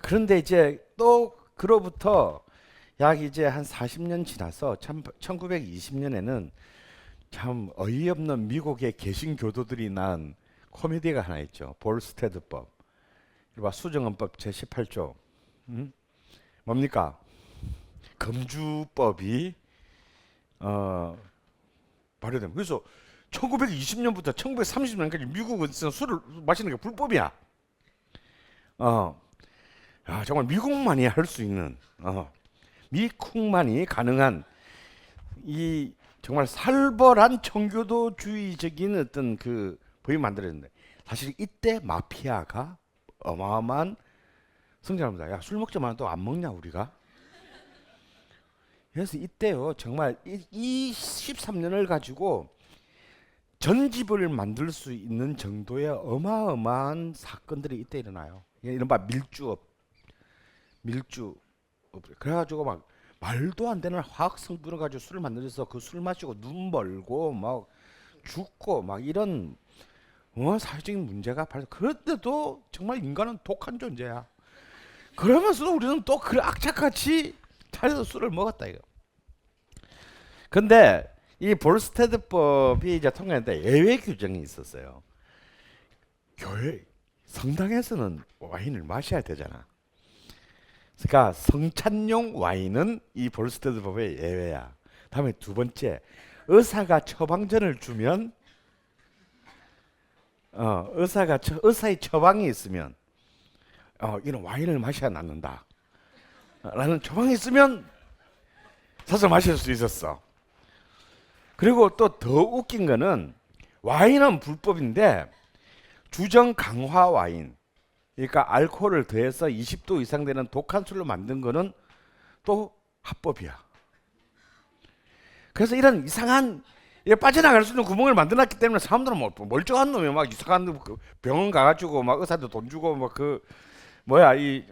그런데 이제 또 그로부터 약 이제 한 40년 지나서 1920년에는 참 어이없는 미국의 개신교도들이 난 코미디가 하나 있죠. 볼스테드법. 이봐 수정헌법 제18조. 뭡니까? 금주법이 어, 발효됩니다. 그래서 1920년부터 1930년까지 미국은 술을 마시는 게 불법이야. 어, 정말 미국만이 할 수 있는 미국만이 가능한 이 정말 살벌한 청교도주의적인 어떤 그 법이 만들어졌는데 사실 이때 마피아가 어마어마한 성장합니다. 야, 술 먹자마자 또 안 먹냐 우리가? 그래서 이때요 정말 이 13년을 가지고 전집을 만들 수 있는 정도의 어마어마한 사건들이 이때 일어나요. 이른바 밀주. 그래가지고 막 말도 안 되는 화학 성분을 가지고 술을 만들어서 그 술 마시고 눈 멀고 막 죽고 막 이런 사회적인 문제가 발생. 그런데도 정말 인간은 독한 존재야. 그러면서도 우리는 또 그 악착같이 차려서 술을 먹었다 이거. 근데 이 볼스테드법이 이제 통과했는데 예외 규정이 있었어요. 교회 성당에서는 와인을 마셔야 되잖아. 그러니까 성찬용 와인은 이 볼스테드법의 예외야. 다음에 두 번째, 의사가 처방전을 주면 의사의 처방이 있으면 이런 와인을 마셔야 낫는다 라는 처방이 있으면 사서 마실 수 있었어. 그리고 또 더 웃긴 거는 와인은 불법인데 주정 강화 와인, 그러니까 알코올을 더해서 20도 이상 되는 독한 술로 만든 거는 또 합법이야. 그래서 이런 이상한 빠져나갈 수 있는 구멍을 만들었기 때문에 사람들은 뭐 멀쩡한 놈이 막 이상한 병원 가가지고 막 의사한테 돈 주고 막 그 뭐야 이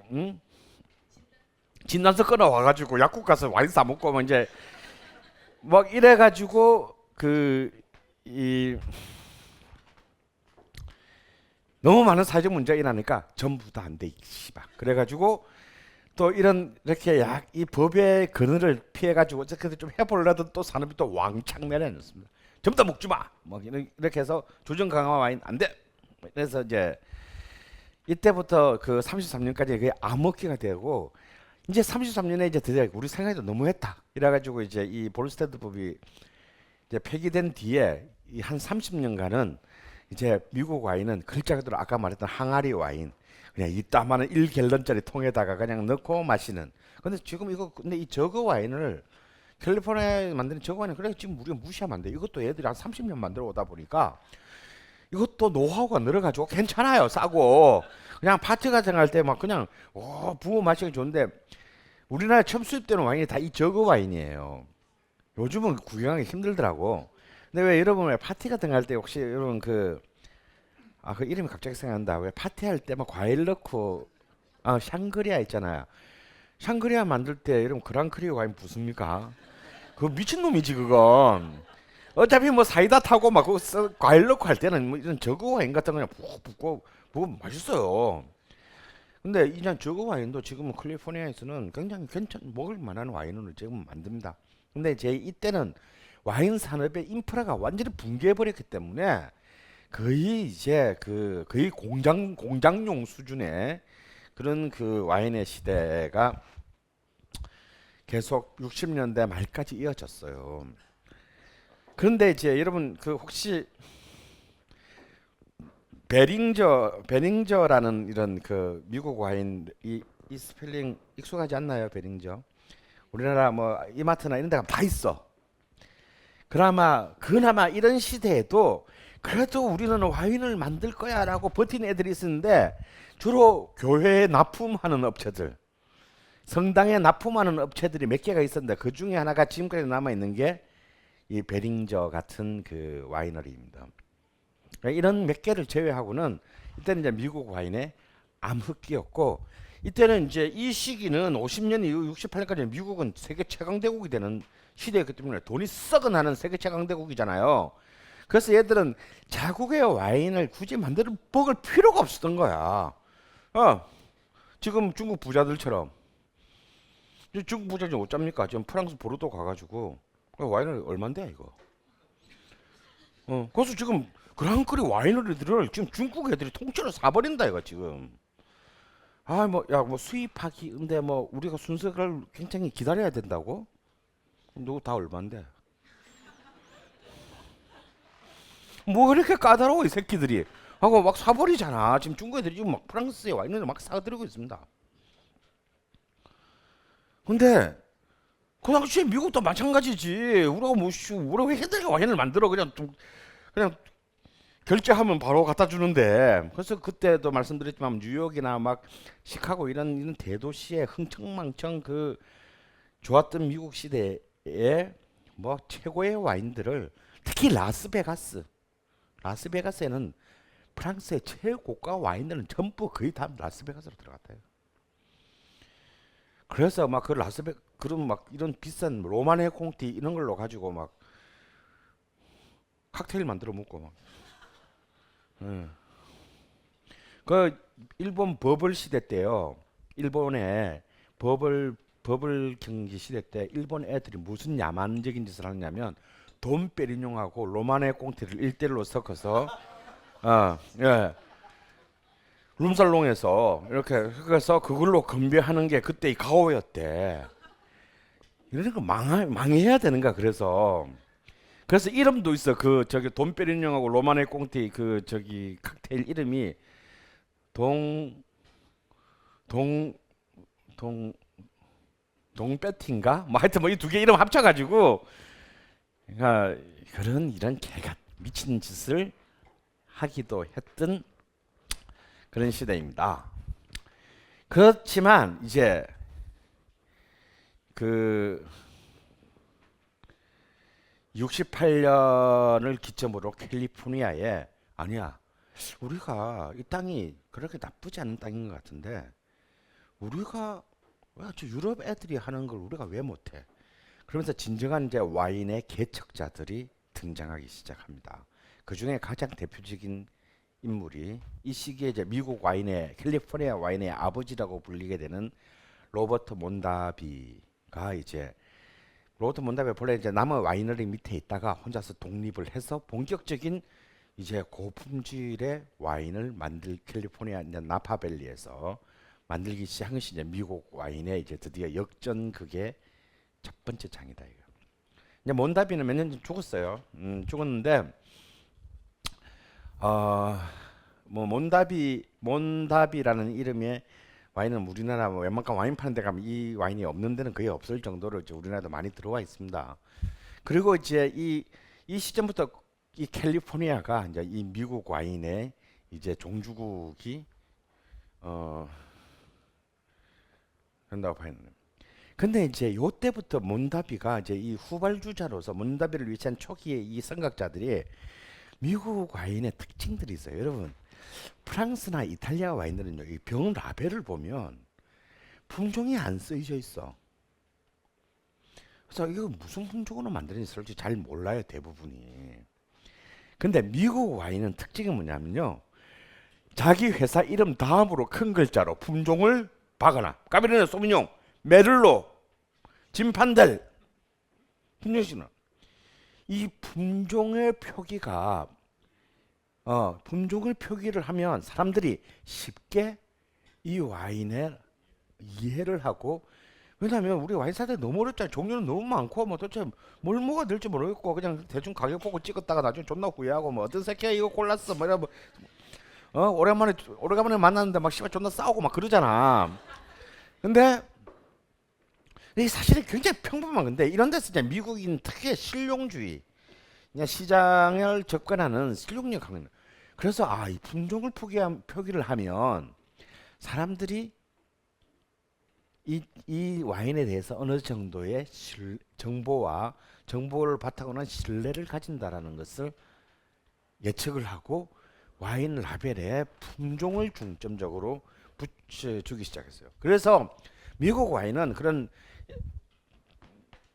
진단서 끊어 와가지고 약국 가서 와인 사 먹고 막 이제 막 이래가지고 이 너무 많은 사회적 문제가 일어나니까 전부 다 안 돼, 씨발. 그래가지고 또 이렇게 이 법의 그늘을 피해가지고 어떻게든 좀 해보려던 또 산업이 또 왕창 내려놨습니다. 전부 다 먹지 마. 뭐 이렇게 해서 조정 강화 와인 안 돼. 그래서 이제 이때부터 그 33년까지 그게 암흑기가 되고 이제 33년에 이제 드디어 우리 생각이 너무했다. 이래가지고 이제 이 볼스테드법이 이제 폐기된 뒤에 이 한 30년간은 이제 미국 와인은 글자 그대로 아까 말했던 항아리 와인 그냥 이따만한 1갤런짜리 통에다가 그냥 넣고 마시는. 근데 지금 근데 이 저거 와인을 캘리포니아에 만드는 저거 와인은 그래 지금 우리가 무시하면 안 돼. 이것도 애들이 한 30년 만들어 오다 보니까 이것도 노하우가 늘어가지고 괜찮아요. 싸고 그냥 파티 같은 거 할 때 막 그냥 부어 마시기 좋은데 우리나라에 처음 수입되는 와인이 다 이 저거 와인이에요. 요즘은 구경하기 힘들더라고. 근데 왜 여러분 왜 파티 같은 거 할 때 혹시 여러분 그 이름이 갑자기 생각난다. 왜 파티할 때 막 과일 넣고 샹그리아 있잖아요. 샹그리아 만들 때 여러분 그랑크리 와인 부습니까? 그거 미친놈이지 그건. 어차피 뭐 사이다 타고 막 과일 넣고 할 때는 뭐 이런 저거 와인 같은 거 그냥 푹 붓고 먹으면 맛있어요. 근데 이제 저거 와인도 지금은 캘리포니아에서는 굉장히 먹을 만한 와인으로 지금 만듭니다. 근데 제 이때는 와인 산업의 인프라가 완전히 붕괴해 버렸기 때문에 거의 이제 거의 공장용 수준의 그런 그 와인의 시대가 계속 60년대 말까지 이어졌어요. 그런데 이제 여러분 그 혹시 베링저라는 이런 그 미국 와인 이 스펠링 익숙하지 않나요? 베링저. 우리나라 뭐 이마트나 이런 데 가면 다 있어. 그나마 이런 시대에도 그래도 우리는 와인을 만들 거야라고 버틴 애들이 있었는데 주로 교회에 납품하는 업체들, 성당에 납품하는 업체들이 몇 개가 있었는데 그 중에 하나가 지금까지 남아 있는 게 이 베링저 같은 그 와이너리입니다. 이런 몇 개를 제외하고는 이때는 이제 미국 와인의 암흑기였고 이때는 이제 이 시기는 50년 이후 68년까지 미국은 세계 최강 대국이 되는 시대였기 때문에 돈이 썩어나는 세계 최강 대국이잖아요. 그래서 얘들은 자국의 와인을 굳이 만들어 먹을 필요가 없었던 거야. 지금 중국 부자들처럼 중국 부자들 어쩝니까? 지금 프랑스 보르도 가가지고 와인을 얼마인데 이거? 그래서 지금 그랑크리 와이너리들을 지금 중국 애들이 통째로 사버린다 이거 지금. 아 뭐 야 뭐 수입하기 근데 뭐 우리가 순서를 굉장히 기다려야 된다고? 누구 다 얼마인데? 뭐 그렇게 까다로워 이 새끼들이 하고 막 사버리잖아. 지금 중국 애들이 지금 막 프랑스에 와인을 막 사들이고 있습니다. 근데 그 당시에 미국도 마찬가지지. 우리가 우리가 왜 해외 와인을 만들어 그냥 좀 그냥 결제하면 바로 갖다 주는데. 그래서 그때도 말씀드렸지만 뉴욕이나 막 시카고 이런 대도시의 흥청망청 그 좋았던 미국 시대에 뭐 최고의 와인들을 특히 라스베가스에는 프랑스의 최고가 와인들은 전부 거의 다 라스베가스로 들어갔대요. 그래서 막 그 그런 막 이런 비싼 로마네 콩티 이런 걸로 가지고 막 칵테일 만들어 먹고 막. 예. 그 일본 버블 시대 때요. 일본의 버블 경기 시대 때 일본 애들이 무슨 야만적인 짓을 하냐면 돈페리뇽하고 로마네 콩티를 일대일로 섞어서 예. 룸살롱에서 이렇게 해서 그걸로 건배하는 게 그때 가오였대. 이런 거 망해야 되는가 그래서 이름도 있어. 그 저기 돈페리뇽하고 로마네 꽁티 그 저기 칵테일 이름이 동 동 동배티인가? 뭐 하여튼 뭐 이 두 개 이름 합쳐가지고 그러니까 그런 이런 개가 미친 짓을 하기도 했던 그런 시대입니다. 그렇지만 이제 그 68년을 기점으로 캘리포니아에 아니야 우리가 이 땅이 그렇게 나쁘지 않은 땅인 것 같은데 우리가 왜 저 유럽 애들이 하는 걸 우리가 왜 못해? 그러면서 진정한 이제 와인의 개척자들이 등장하기 시작합니다. 그 중에 가장 대표적인 인물이 이 시기에 이제 미국 와인의 캘리포니아 와인의 아버지라고 불리게 되는 로버트 몬다비가 이제 로버트 몬다비가 본래 이제 남의 와이너리 밑에 있다가 혼자서 독립을 해서 본격적인 이제 고품질의 와인을 캘리포니아 이제 나파밸리에서 만들기 시작한 것이 이제 미국 와인의 이제 드디어 역전극의 첫 번째 장이다 이거. 이제 몬다비는 몇 년 전 죽었어요. 죽었는데 뭐 몬다비라는 이름의 와인은 우리나라 뭐 웬만큼 와인 파는 데 가면 이 와인이 없는 데는 거의 없을 정도로 이제 우리나라도 많이 들어와 있습니다. 그리고 이제 이 시점부터 이 캘리포니아가 이제 이 미국 와인의 이제 종주국이 된다고 봐야 되는. 근데 이제 요때부터 몬다비가 이제 이 후발주자로서 몬다비를 위한 초기의 이 선각자들이 미국 와인의 특징들이 있어요. 여러분 프랑스나 이탈리아 와인들은요 이 병 라벨을 보면 품종이 안 쓰여져 있어. 그래서 이거 무슨 품종으로 만드는지 솔직히 잘 몰라요 대부분이. 근데 미국 와인은 특징이 뭐냐면요 자기 회사 이름 다음으로 큰 글자로 품종을 박아놔. 까베르네 소비뇽, 메를로, 진판델, 품종이나 이 품종의 표기가 품종을 표기를 하면 사람들이 쉽게 이 와인을 이해를 하고 왜냐하면 우리 와인 살 때 너무 어렵잖아요. 종류는 너무 많고 뭐 도대체 뭘 먹어야 될지 모르겠고 그냥 대충 가격 보고 찍었다가 나중에 존나 후회하고 뭐 어떤 새끼야 이거 골랐어 뭐 이러고 오래간만에 만났는데 막 씨발 존나 싸우고 막 그러잖아. 근데 이 사실은 굉장히 평범한 건데 이런 데서 이제 미국인 특유의 실용주의 그냥 시장을 접근하는 실용력 강한 그래서 이 품종을 표기를 하면 사람들이 이 와인에 대해서 어느 정도의 정보를 바탕으로 한 신뢰를 가진다라는 것을 예측을 하고 와인 라벨에 품종을 중점적으로 붙여주기 시작했어요. 그래서 미국 와인은 그런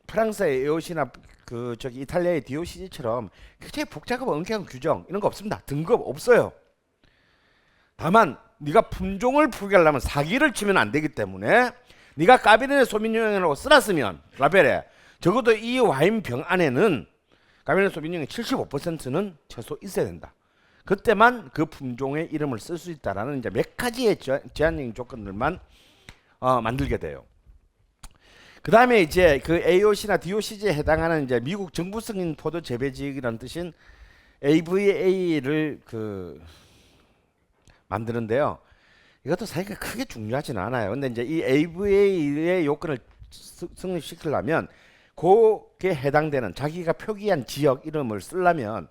프랑스의 에오시나 그 저기 이탈리아의 디오시지처럼 굉장히 복잡하고 엄격한 규정 이런 거 없습니다. 등급 없어요. 다만 네가 품종을 포기하려면 사기를 치면 안 되기 때문에 네가 까베르네 소비뇽이라고 써놨으면 라벨에 적어도 이 와인 병 안에는 까베르네 소비뇽의 75%는 최소 있어야 된다. 그때만 그 품종의 이름을 쓸 수 있다라는 이제 몇 가지의 제한적인 조건들만 만들게 돼요. 그 다음에 이제 그 AOC나 DOCG에 해당하는 이제 미국 정부 승인 포도 재배 지역이라는 뜻인 AVA를 만드는데요. 이것도 사실 크게 중요하지는 않아요. 근데 이제 이 AVA의 요건을 성립시키려면 그게 해당되는 자기가 표기한 지역 이름을 쓰려면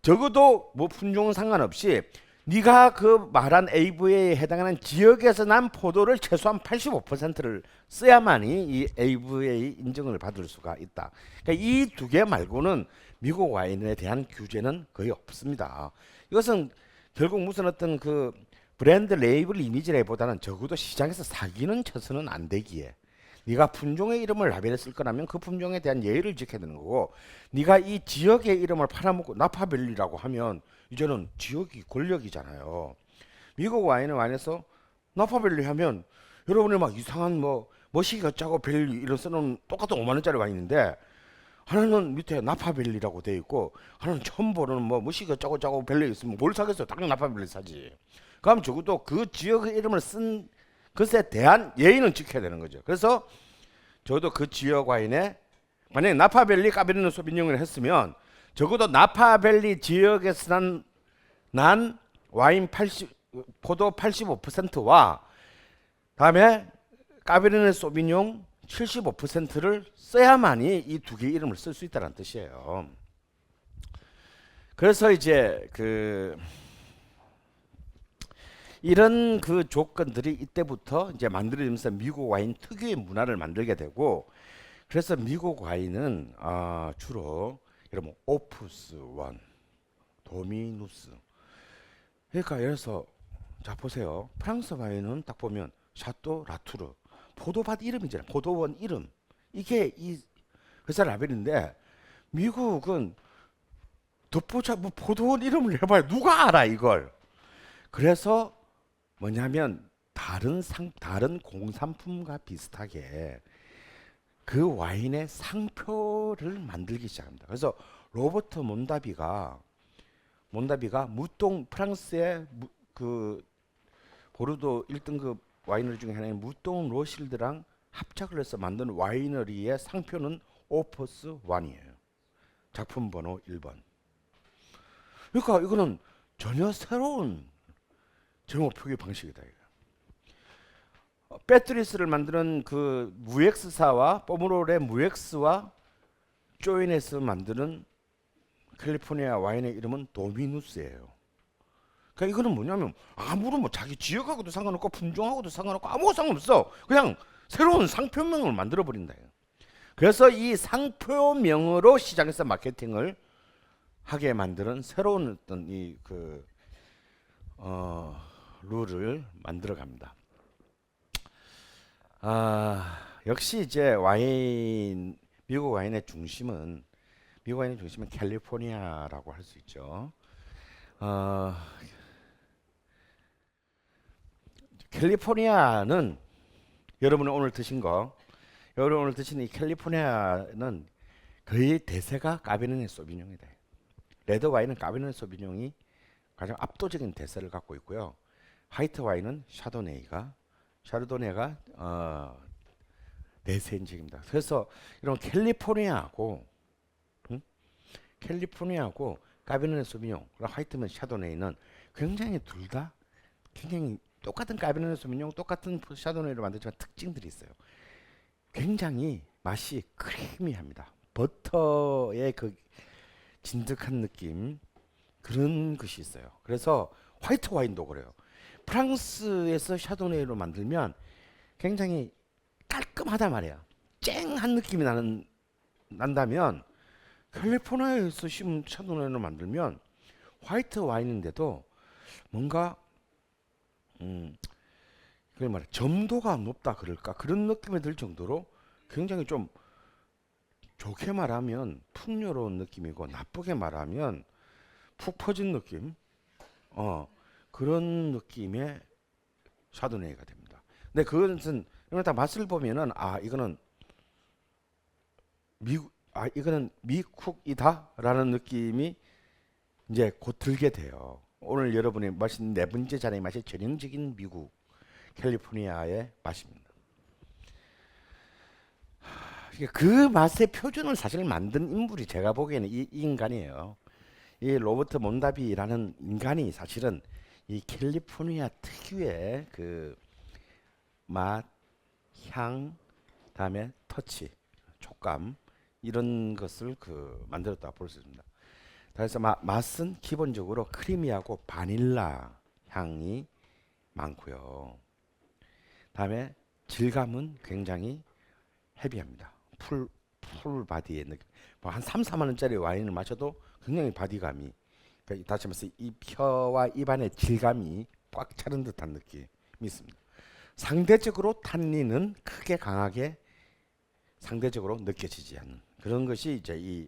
적어도 뭐 품종은 상관없이 네가 그 말한 AVA에 해당하는 지역에서 난 포도를 최소한 85%를 써야만이 이 AVA 인증을 받을 수가 있다. 그러니까 이 두 개 말고는 미국 와인에 대한 규제는 거의 없습니다. 이것은 결국 무슨 어떤 그 브랜드 레이블 이미지라기보다는 적어도 시장에서 사기는 쳐서는 안 되기에 네가 품종의 이름을 라벨에 쓸 거라면 그 품종에 대한 예의를 지켜야 되는 거고 네가 이 지역의 이름을 팔아먹고 나파밸리라고 하면 이제는 지역이 권력이잖아요. 미국 와인에서 나파밸리 하면 여러분이 막 이상한 뭐 머시기가 짜고 밸리 이런 쓰는 똑같은 5만 원짜리 와인인데 하나는 밑에 나파밸리라고 돼 있고 하나는 처음 보는 뭐 머시기가 짜고 밸리 있으면 뭘 사겠어요? 당연히 나파밸리 사지. 그럼 적어도 그 지역의 이름을 쓴 것에 대한 예의는 지켜야 되는 거죠. 그래서 저도 그 지역 와인에 만약에 나파밸리 까베르네 소비뇽을 했으면 적어도 나파밸리 지역에서 난 와인 포도 85%와 다음에 까베르네 소비뇽 75%를 써야만이 이 두 개의 이름을 쓸 수 있다는 뜻이에요. 그래서 이제 이런 그 조건들이 이때부터 이제 만들어지면서 미국 와인 특유의 문화를 만들게 되고 그래서 미국 와인은 주로 여러분 오프스 원, 도미누스 그러니까 예를 들어서 자 보세요. 프랑스 와인은 딱 보면 샤또 라투르 포도밭 이름이잖아요. 포도원 이름 이게 이 회사 라벨인데 미국은 덧보자 뭐 포도원 이름을 해봐야 누가 알아 이걸. 그래서 뭐냐면 다른 공산품과 비슷하게 그 와인의 상표를 만들기 시작합니다. 그래서 로버트 몬다비가 프랑스의 그 보르도 1등급 와이너리 중에 하나인 무똥 로실드랑 합작을 해서 만든 와이너리의 상표는 오퍼스 1이에요. 작품 번호 1번. 그러니까 이거는 전혀 새로운 제목 표기 방식이다. 배트리스를 만드는 그 무엑스사와 포므롤의 무엑스와 조인에서 만드는 캘리포니아 와인의 이름은 도미누스예요. 그러니까 이거는 뭐냐면 아무런 뭐 자기 지역하고도 상관없고 품종하고도 상관없고 아무 상관없어. 그냥 새로운 상표명을 만들어 버린다. 그래서 이 상표명으로 시장에서 마케팅을 하게 만드는 새로운 어떤 룰을 만들어 갑니다. 역시 이제 미국 와인의 중심은 캘리포니아라고 할 수 있죠. 캘리포니아는 여러분이 오늘 드신 이 캘리포니아는 거의 대세가 까베르네 소비뇽이다. 레드 와인은 까베르네 소비뇽이 가장 압도적인 대세를 갖고 있고요. 화이트 와인은 샤도네이가 대세 인식입니다. 그래서 이런 캘리포니아하고 까베르네 소비뇽, 화이트면 샤도네이는 굉장히 둘 다 굉장히 똑같은 까베르네 소비뇽, 똑같은 샤도네이를 만들지만 특징들이 있어요. 굉장히 맛이 크리미합니다. 버터의 그 진득한 느낌 그런 것이 있어요. 그래서 화이트 와인도 그래요. 프랑스에서 샤도네이로 만들면 굉장히 깔끔하단 말이야. 쨍한 느낌이 난다면 캘리포니아에서 심은 샤도네이로 만들면 화이트 와인인데도 뭔가 그걸 말해 점도가 높다 그럴까 그런 느낌이 들 정도로 굉장히 좀 좋게 말하면 풍요로운 느낌이고 나쁘게 말하면 푹 퍼진 느낌. 그런 느낌의 샤도네이가 됩니다. 근데 그것은 이걸 다 맛을 보면은 이거는 미쿡이다라는 느낌이 이제 곧 들게 돼요. 오늘 여러분이 마신 네 번째 잔의 맛이 전형적인 미국 캘리포니아의 맛입니다. 그 맛의 표준을 사실 만든 인물이 제가 보기에는 이 인간이에요. 이 로버트 몬다비라는 인간이 사실은 이 캘리포니아 특유의 그 맛, 향, 다음에 터치, 촉감 이런 것을 만들었다 볼 수 있습니다. 그래서 맛은 기본적으로 크리미하고 바닐라 향이 많고요. 다음에 질감은 굉장히 헤비합니다. 풀 바디의 느낌. 뭐한 3, 4만 원짜리 와인을 마셔도 굉장히 바디감이, 그러니까 다시 말해서 이 혀와 입안의 질감이 꽉 차는 듯한 느낌이 있습니다. 상대적으로 탄닌은 크게 강하게 상대적으로 느껴지지 않는 그런 것이 이제 이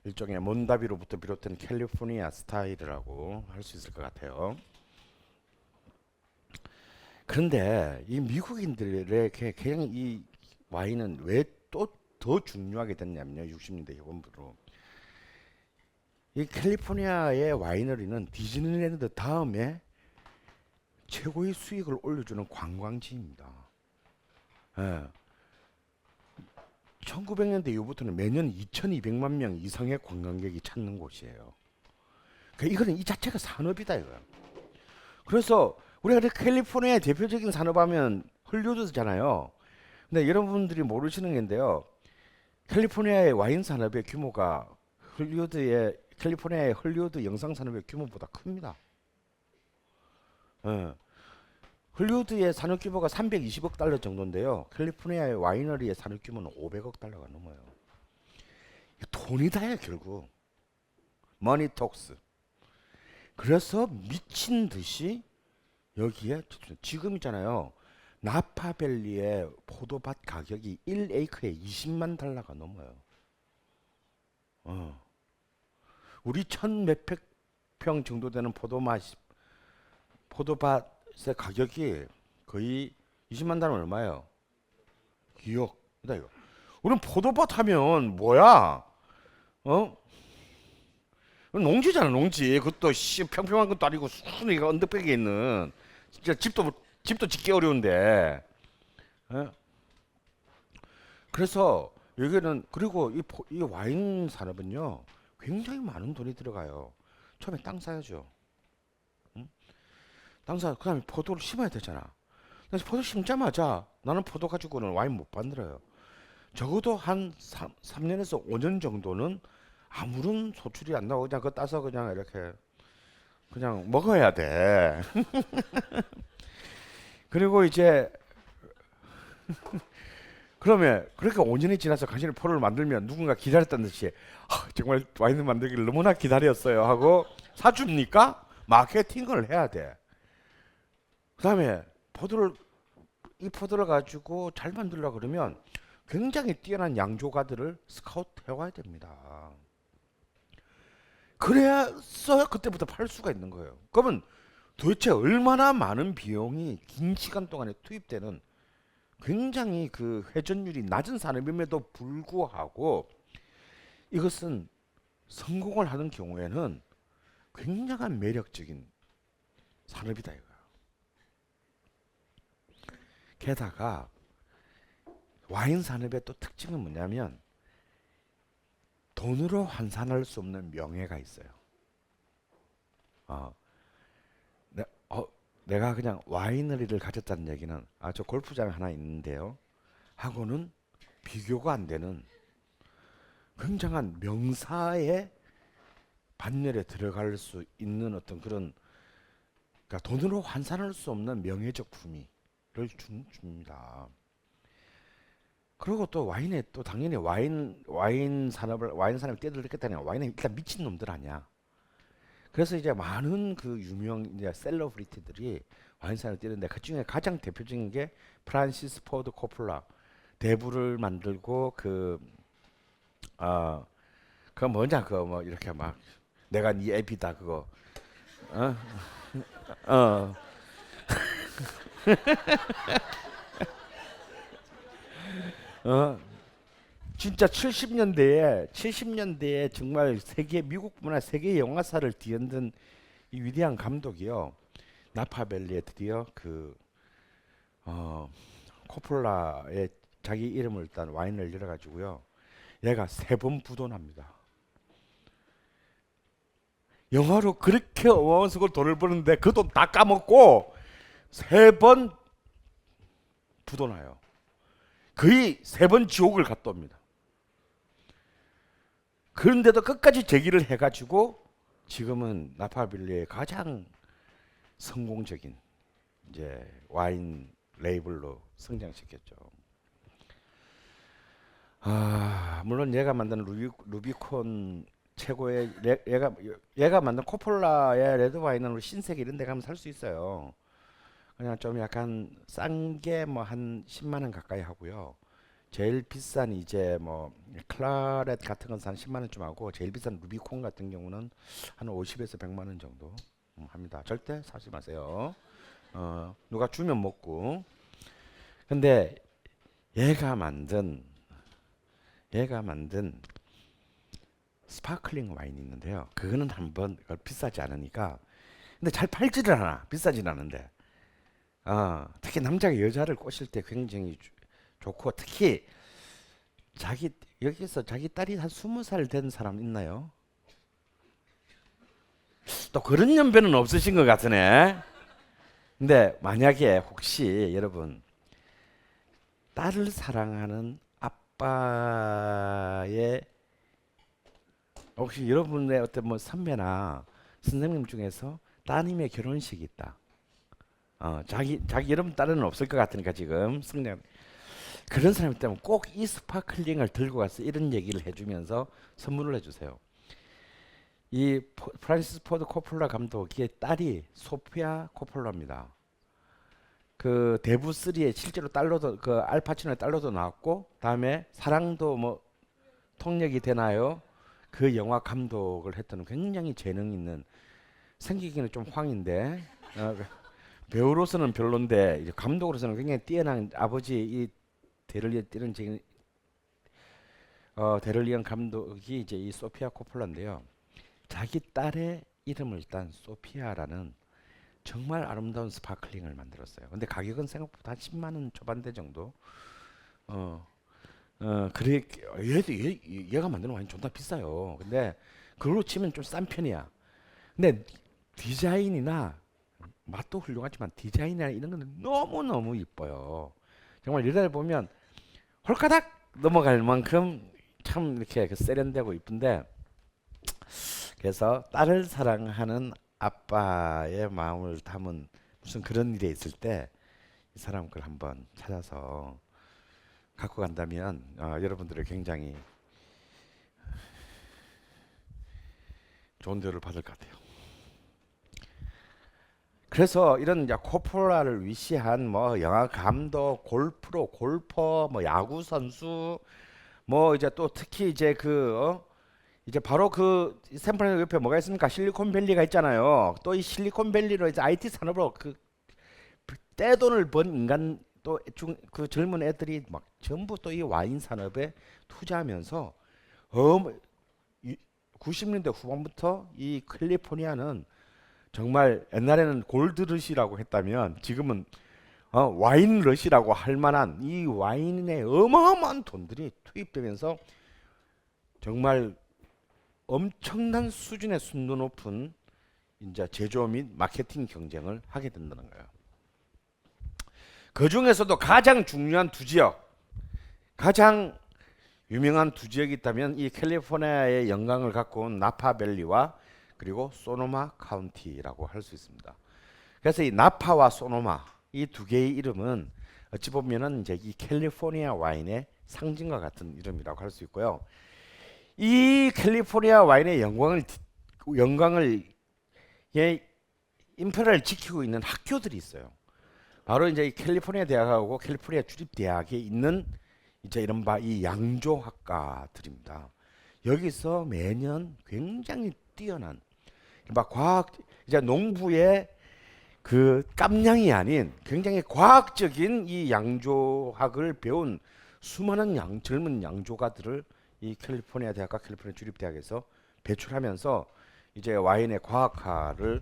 일종의 몬다비로부터 비롯된 캘리포니아 스타일이라고 할 수 있을 것 같아요. 그런데 이 미국인들에게 그냥 이 와인은 왜 또 더 중요하게 됐냐면요. 60년대 후반부로 이 캘리포니아의 와이너리는 디즈니랜드 다음에 최고의 수익을 올려주는 관광지입니다. 예. 1900년대 이후부터는 매년 2200만 명 이상의 관광객이 찾는 곳이에요. 그러니까 이거는 이 자체가 산업이다 이거야. 그래서 우리가 캘리포니아의 대표적인 산업하면 헐리우드잖아요. 근데 여러분들이 모르시는 게인데요. 캘리포니아의 와인 산업의 규모가 캘리포니아의 헐리우드 영상 산업의 규모보다 큽니다. 예. 헐리우드의 산업 규모가 320억 달러 정도인데요. 캘리포니아의 와이너리의 산업 규모는 500억 달러가 넘어요. 돈이다야 결국. 머니 톡스. 그래서 미친 듯이 여기에 지금 있잖아요. 나파밸리의 포도밭 가격이 1에이크에 20만 달러가 넘어요. 우리 1000몇백 평 정도 되는 포도밭의 가격이 거의 20만 달러면 얼마예요? 기억이다 이거. 우리는 포도밭 하면 뭐야? 농지잖아 농지. 그것도 평평한 것도 아니고 순이가 언덕백에 있는 진짜 집도 짓기 어려운데. 예? 그래서 여기는 그리고 이 와인 산업은요 굉장히 많은 돈이 들어가요. 처음에 땅 사야죠. 응? 땅 사, 그다음에 포도를 심어야 되잖아. 그래서 포도 심자마자 나는 포도 가지고는 와인 못 만들어요. 적어도 한 3년에서 5년 정도는 아무런 소출이 안 나고 그냥 그거 따서 그냥 이렇게 그냥 먹어야 돼. 그리고 이제 그러면 그렇게 5년이 지나서 간신히 포를 만들면 누군가 기다렸다는 듯이 정말 와인을 만들기를 너무나 기다렸어요 하고 사줍니까? 마케팅을 해야 돼. 그 다음에 이 포도를 가지고 잘 만들려고 그러면 굉장히 뛰어난 양조가들을 스카우트 해와야 됩니다. 그래서 그때부터 팔 수가 있는 거예요. 그러면 도대체 얼마나 많은 비용이 긴 시간 동안에 투입되는 굉장히 그 회전율이 낮은 산업임에도 불구하고 이것은 성공을 하는 경우에는 굉장한 매력적인 산업이다 이거야. 게다가 와인 산업의 또 특징은 뭐냐면 돈으로 환산할 수 없는 명예가 있어요. 내가 그냥 와이너리를 가졌다는 얘기는 저 골프장 하나 있는데요 하고는 비교가 안 되는 굉장한 명사의 반열에 들어갈 수 있는 어떤 그런, 그러니까 돈으로 환산할 수 없는 명예적 품위를 줍니다. 그리고 또 와인에 또 당연히 와인 산업을 뛰어들겠다니 와인은 일단 미친 놈들 아니야. 그래서 이제 많은 그 유명 이제 셀러브리티들이 와인 산업을 뛰는데 그 중에 가장 대표적인 게 프란시스 포드 코폴라. 대부를 만들고 그 뭐냐 그거 뭐 이렇게 막 내가 네 애비다 그거. 어. 어. 진짜 70년대에 정말 세계 미국뿐만 세계 영화사를 뒤흔든 이 위대한 감독이요. 나파밸리에 드디어 그 코폴라의 자기 이름을 딴 와인을 열어가지고요. 얘가 3번 부도납니다. 영화로 그렇게 어마어마한 돈을 버는데 그 돈 다 까먹고 3번 부도나요. 거의 3번 지옥을 갔다 옵니다. 그런데도 끝까지 제기를 해가지고 지금은 나파빌리의 가장 성공적인 이제 와인 레이블로 성장시켰죠. 물론 얘가 만든 루비콘 최고의 얘가 만든 코폴라의 레드 와인은 신세계 이런 데 가면 살 수 있어요. 그냥 좀 약간 싼 게 뭐 한 10만 원 가까이 하고요. 제일 비싼 이제 뭐 클라렛 같은 건 한 10만 원쯤 하고 제일 비싼 루비콘 같은 경우는 한 50에서 100만 원 정도 합니다. 절대 사지 마세요. 누가 주면 먹고. 근데 얘가 만든 스파클링 와인이 있는데요. 그거는 한번 비싸지 않으니까. 근데 잘 팔지를 않아. 비싸진 않은데. 특히 남자가 여자를 꼬실 때 굉장히 좋고 특히 여기서 자기 딸이 한 20살 된 사람 있나요? 또 그런 연배는 없으신 것 같으네. 근데 만약에 혹시 여러분 딸을 사랑하는 아빠의 혹시 여러분의 어떤 뭐 선배나 선생님 중에서 따님의 결혼식이 있다. 자기 여러분 딸은 없을 것 같으니까 지금 성장 그런 사람 때문에 꼭 이 스파클링을 들고 가서 이런 얘기를 해주면서 선물을 해주세요. 이 프란시스 포드 코폴라 감독의 딸이 소피아 코폴라입니다. 그 대부 3에 실제로 딸로도 그 알파치노의 딸로도 나왔고 다음에 사랑도 뭐 통역이 되나요? 그 영화 감독을 했던 굉장히 재능 있는 생기기는 좀 황인데 배우로서는 별론데 이제 감독으로서는 굉장히 뛰어난 아버지 이 데를리언 감독이 이제 이 소피아 코폴라인데요. 자기 딸의 이름을 딴 소피아라는 정말 아름다운 스파클링을 만들었어요. 근데 가격은 생각보다 한 10만 원 초반대 정도. 어, 그래 얘가 만드는 와인 존나 비싸요. 근데 그걸로 치면 좀 싼 편이야. 근데 디자인이나 맛도 훌륭하지만 디자인이나 이런 거는 너무 너무 이뻐요. 정말 이러다 보면 홀까닥 넘어갈 만큼 참 이렇게 세련되고 이쁜데 그래서 딸을 사랑하는 아빠의 마음을 담은 무슨 그런 일이 있을 때 이 사람 걸 한번 찾아서 갖고 간다면 여러분들을 굉장히 좋은 대우를 받을 것 같아요. 그래서 이런 이제 코폴라를 위시한 뭐 영화 감독, 골프로 골퍼, 뭐 야구 선수, 뭐 이제 또 특히 이제 이제 바로 그 샌프란시스코 옆에 뭐가 있습니까? 실리콘밸리가 있잖아요. 또 이 실리콘밸리로 이제 IT 산업으로 그 떼돈을 번 인간 또 그 젊은 애들이 막 전부 또 이 와인 산업에 투자하면서 90년대 후반부터 이 캘리포니아는 정말 옛날에는 골드러시라고 했다면 지금은 와인 러시라고 할 만한 이 와인에 어마어마한 돈들이 투입되면서 정말 엄청난 수준의 순도 높은 이제 제조 및 마케팅 경쟁을 하게 된다는 거예요. 그 중에서도 가장 중요한 두 지역, 가장 유명한 두 지역이 있다면 이 캘리포니아의 영광을 갖고 온 나파밸리와 그리고 소노마 카운티라고 할 수 있습니다. 그래서 이 나파와 소노마 이 두 개의 이름은 어찌 보면은 이제 이 캘리포니아 와인의 상징과 같은 이름이라고 할 수 있고요. 이 캘리포니아 와인의 영광을 인프라를 지키고 있는 학교들이 있어요. 바로 이제 이 캘리포니아 대학하고 캘리포니아 주립 대학에 있는 이제 이른바 이 양조학과들입니다. 여기서 매년 굉장히 뛰어난 막 과학 이제 농부의 그 깜냥이 아닌 굉장히 과학적인 이 양조학을 배운 수많은 젊은 양조가들을 이 캘리포니아 대학과 캘리포니아 주립대학에서 배출하면서 이제 와인의 과학화를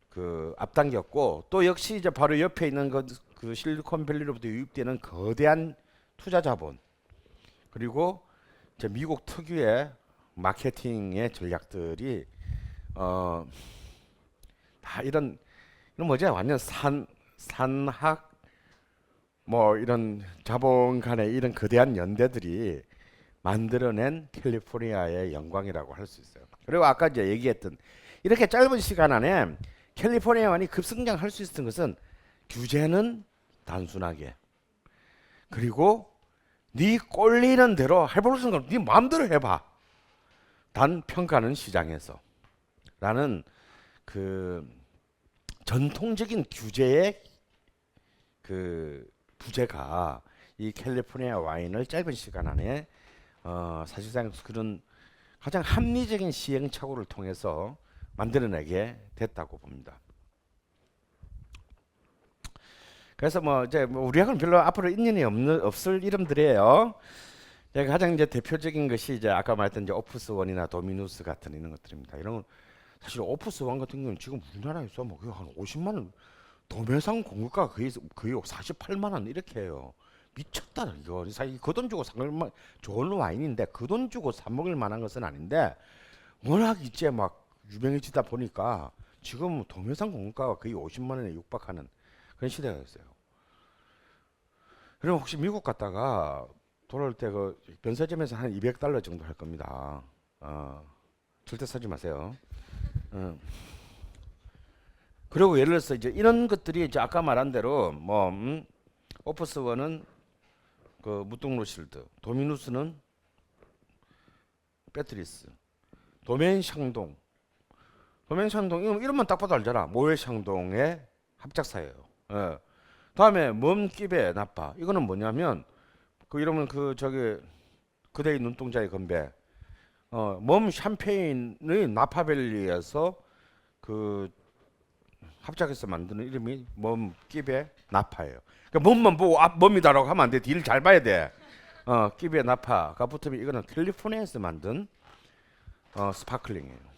그 앞당겼고, 또 역시 이제 바로 옆에 있는 그 실리콘밸리로부터 유입되는 거대한 투자 자본, 그리고 이제 미국 특유의 마케팅의 전략들이 다 이런 뭐지, 완전 산학 뭐 이런 자본 간의 이런 거대한 연대들이 만들어낸 캘리포니아의 영광이라고 할 수 있어요. 그리고 아까 이제 얘기했던 이렇게 짧은 시간 안에 캘리포니아 와인이 급성장할 수 있었던 것은 규제는 단순하게, 그리고 네 꼴리는 대로 해볼 수 있는 건 네 마음대로 해봐. 단 평가는 시장에서. 라는 그 전통적인 규제의 그 부재가 이 캘리포니아 와인을 짧은 시간 안에 사실상 그런 가장 합리적인 시행착오를 통해서 만들어내게 됐다고 봅니다. 그래서 뭐 이제 뭐 우리하고는 별로 앞으로 인연이 없을 이름들이에요. 가장 이제 대표적인 것이 이제 아까 말했던 이제 오프스 원이나 도미누스 같은 이런 것들입니다. 이런 건 사실 오프스 원 같은 경우는 지금 우리나라에서 뭐 한 50만 원, 도매상 공급가가 거의 48만 원 이렇게 해요. 미쳤다 이거. 사실 그 돈 주고 사 먹을 좋은 와인인데 그 돈 주고 사 먹을 만한 것은 아닌데, 워낙 이제 막 유명해지다 보니까 지금 도매상 공급가가 거의 50만 원에 육박하는 그런 시대가 됐어요. 그럼 혹시 미국 갔다가 돌아올 때 그 변세점에서 한 $200 정도 할 겁니다. 절대 사지 마세요. 그리고 예를 들어서 이제 이런 것들이 이제 아까 말한 대로 뭐 오프스원은 그 무뚱로실드, 도미누스는 배트리스, 도멘샹동, 도멘샹동 이름만 딱 봐도 알잖아. 모에샹동의 합작사예요. 예. 다음에 멈기베 나파, 이거는 뭐냐면 그 이러면 그 저기 그대의 눈동자의 건배, 멈 샴페인의 나파밸리에서 그 합작해서 만드는 이름이 멈기베 나파예요. 그러니까 멈만 보고 멈이다라고 하면 안 돼. 뒤를 잘 봐야 돼. 기베 나파가 붙으면 이거는 캘리포니아에서 만든 스파클링이에요.